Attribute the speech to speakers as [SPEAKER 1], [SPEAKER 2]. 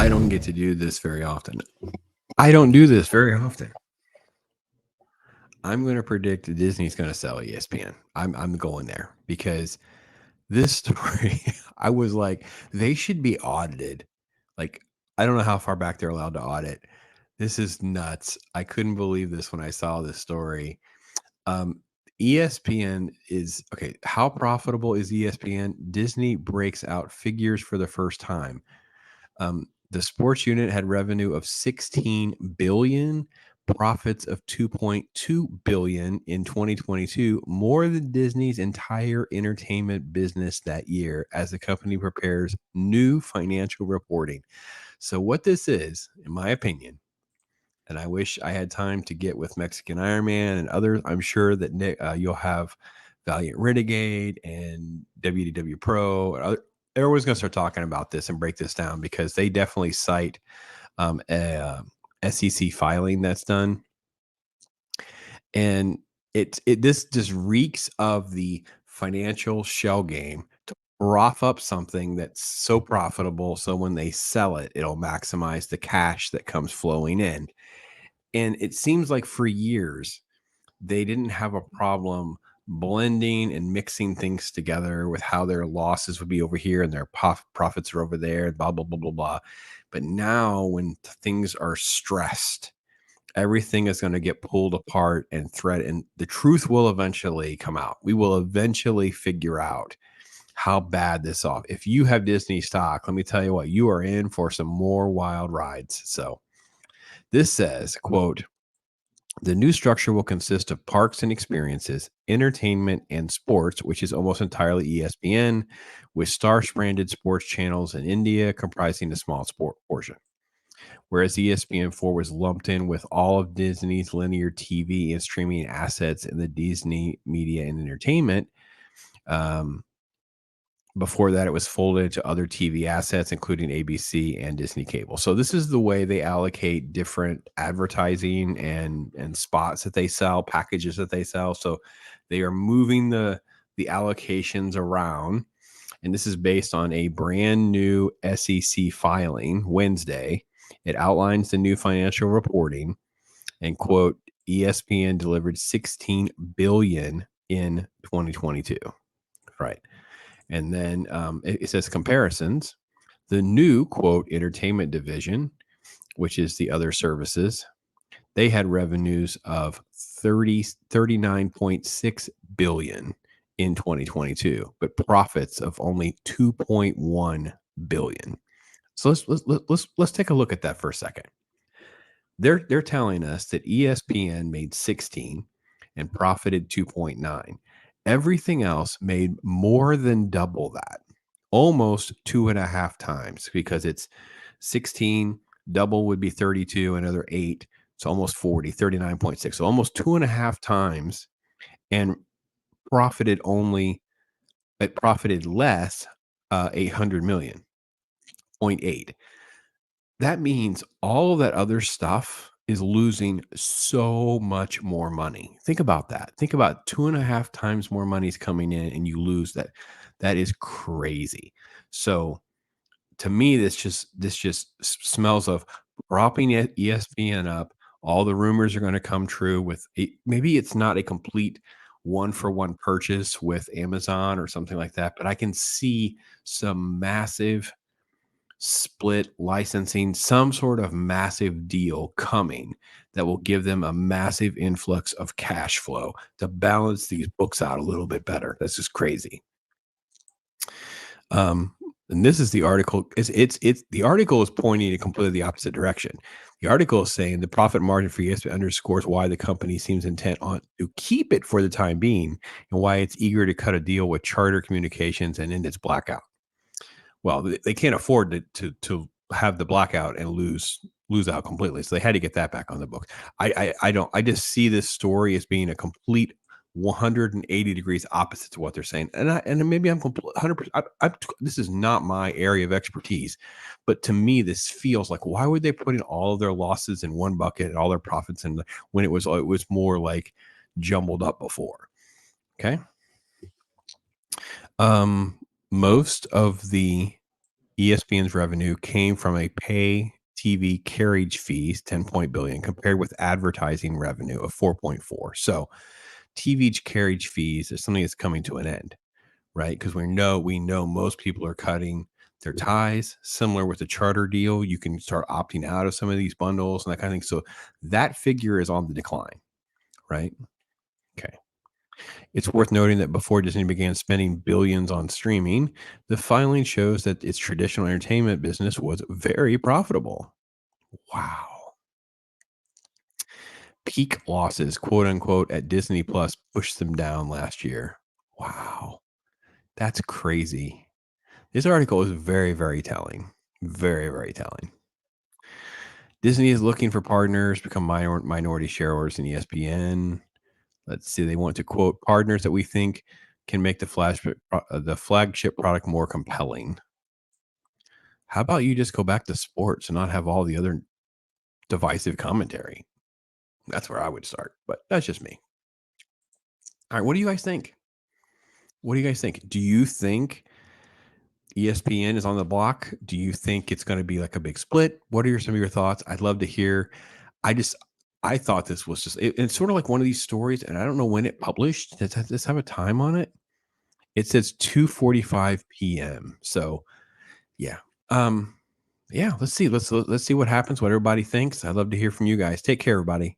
[SPEAKER 1] I don't get to do this very often. I don't do this very often. I'm going to predict Disney's going to sell ESPN. I'm going there because this story, I was like, they should be audited. Like, I don't know how far back they're allowed to audit. This is nuts. I couldn't believe this when I saw this story. Um, ESPN is okay. How profitable is ESPN? Disney breaks out figures for the first time. The sports unit had revenue of 16 billion, profits of 2.2 billion in 2022, more than Disney's entire entertainment business that year as the company prepares new financial reporting. So what this is, in my opinion, and I wish I had time to get with Mexican Iron Man and others. I'm sure that Nick, you'll have Valiant Renegade and WDW Pro and other. Everyone's going to start talking about this and break this down because they definitely cite a SEC filing that's done, and this just reeks of the financial shell game to rough up something that's so profitable, so when they sell it, it'll maximize the cash that comes flowing in. And it seems like for years, they didn't have a problem blending and mixing things together with how their losses would be over here and their profits are over there, blah, blah, blah, blah, blah. But now when things are stressed, everything is going to get pulled apart and thread, and the truth will eventually come out. We will eventually figure out how bad this off. If you have Disney stock, let me tell you what, you are in for some more wild rides. So this says, quote, the new structure will consist of parks and experiences, entertainment, and sports, which is almost entirely ESPN, with star-branded sports channels in India comprising a small sport portion. Whereas ESPN4 was lumped in with all of Disney's linear TV and streaming assets in the Disney Media and Entertainment. Before that, it was folded into other TV assets, including ABC and Disney Cable. So this is the way they allocate different advertising and spots that they sell, packages that they sell. So they are moving the allocations around. And this is based on a brand new SEC filing Wednesday. It outlines the new financial reporting and, quote, ESPN delivered 16 billion in 2022. Right. And then it says comparisons. The new, quote, entertainment division, which is the other services, they had revenues of 39.6 billion in 2022, but profits of only 2.1 billion. So let's take a look at that for a second. They're telling us that ESPN made 16 and profited 2.9. Everything else made more than double that, almost 2.5 times, because it's 16, double would be 32, another 8. It's almost 40, 39.6. So almost 2.5 times, and profited less, 800 million, 0.8. That means all of that other stuff is losing so much more money. Think about that. Think about 2.5 times more money is coming in and you lose that. That is crazy. So to me, this just smells of propping ESPN up. All the rumors are going to come true with maybe it's not a complete one-for-one purchase with Amazon or something like that, but I can see some massive split licensing, some sort of massive deal coming that will give them a massive influx of cash flow to balance these books out a little bit better. That's just crazy. And this is the article. It's the article is pointing in completely the opposite direction. The article is saying the profit margin for ESPN underscores why the company seems intent on to keep it for the time being and why it's eager to cut a deal with Charter Communications and end its blackout. Well, they can't afford to have the blackout and lose out completely. So they had to get that back on the book. I just see this story as being a complete 180 degrees opposite to what they're saying. And maybe I'm 100%. This is not my area of expertise, but to me, this feels like, why would they put in all of their losses in one bucket and all their profits in when it was more like jumbled up before? Okay. Most of the ESPN's revenue came from a pay TV carriage fees, 10 billion, compared with advertising revenue of 4.4. So TV carriage fees is something that's coming to an end, right? Because we know most people are cutting their ties. Similar with the charter deal, you can start opting out of some of these bundles and that kind of thing. So that figure is on the decline, right? Okay. It's worth noting that before Disney began spending billions on streaming, the filing shows that its traditional entertainment business was very profitable. Wow. Peak losses, quote unquote, at Disney Plus pushed them down last year. Wow. That's crazy. This article is very, very telling. Very, very telling. Disney is looking for partners, become minority shareholders in ESPN. Let's see. They want to quote partners that we think can make the flagship product more compelling. How about you just go back to sports and not have all the other divisive commentary? That's where I would start, but that's just me. All right, what do you guys think? What do you guys think? Do you think ESPN is on the block? Do you think it's going to be like a big split? What are some of your thoughts? I'd love to hear. I just I thought this was it's sort of like one of these stories, and I don't know when it published. Does this have a time on it? It says 2:45 p.m. So yeah. Um, yeah, let's see. Let's see what happens, what everybody thinks. I'd love to hear from you guys. Take care, everybody.